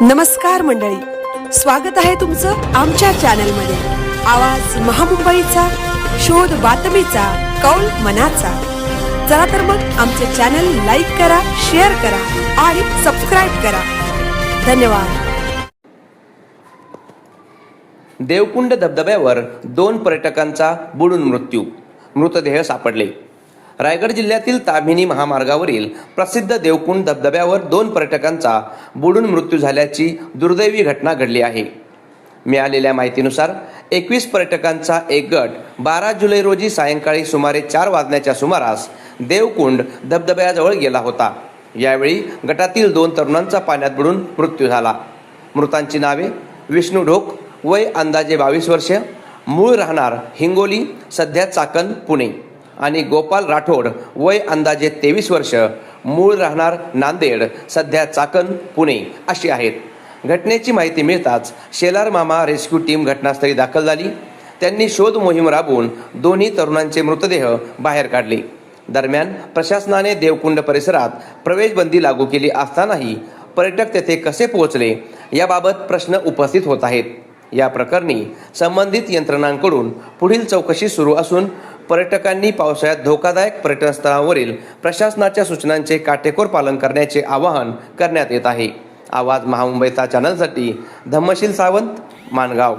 नमस्कार मंडळी, स्वागत आहे तुमचं आमच्या चॅनलमध्ये। आवाज महामुंबईचा, शोध बातमीचा, कौल मनाचा। चला तर मग आमचे चॅनल लाईक करा, शेअर करा आणि सबस्क्राइब करा। धन्यवाद। देवकुंड धबधब्यावर 2 पर्यटकांचा बुडून मृतदेह सापडले। रायगड जिल्ह्यातील ताम्हिणी महामार्गावरील प्रसिद्ध देवकुंड धबधब्यावर 2 पर्यटकांचा बुडून मृत्यू झाल्याची दुर्दैवी घटना घडली आहे। मिळालेल्या माहितीनुसार 21 पर्यटकांचा एक गट 12 जुलै रोजी सायंकाळी सुमारे 4 वाजण्याच्या सुमारास देवकुंड धबधब्याजवळ गेला होता। यावेळी गटातील 2 तरुणांचा पाण्यात बुडून मृत्यू झाला। मृतांची नावे विष्णू ढोक, वय अंदाजे 22 वर्षे, मूळ राहणार हिंगोली, सध्या चाकण, पुणे, आणि गोपाल राठोड, वय अंदाजे 23 वर्ष, मूळ राहणार नांदेड, सध्या चाकण, पुणे अशी आहेत। घटनेची माहिती मिळताच शेलार मामा रेस्क्यू टीम घटनास्थळी दाखल झाली। त्यांनी शोध मोहीम राबवून दोन्ही तरुणांचे मृतदेह बाहेर काढले। दरम्यान प्रशासनाने देवकुंड परिसरात प्रवेशबंदी लागू केली असतानाही पर्यटक तेथे कसे पोहोचले याबाबत प्रश्न उपस्थित होत आहेत। या प्रकरणी संबंधित यंत्रणांकडून पुढील चौकशी सुरू असून पर्यटकांनी पावसाळ्यात धोकादायक पर्यटन स्थळांवरील प्रशासनाच्या सूचनांचे काटेकोर पालन करण्याचे आवाहन करण्यात येत आहे। आवाज महामुंबईचा चॅनलसाठी धम्मशील सावंत, माणगाव।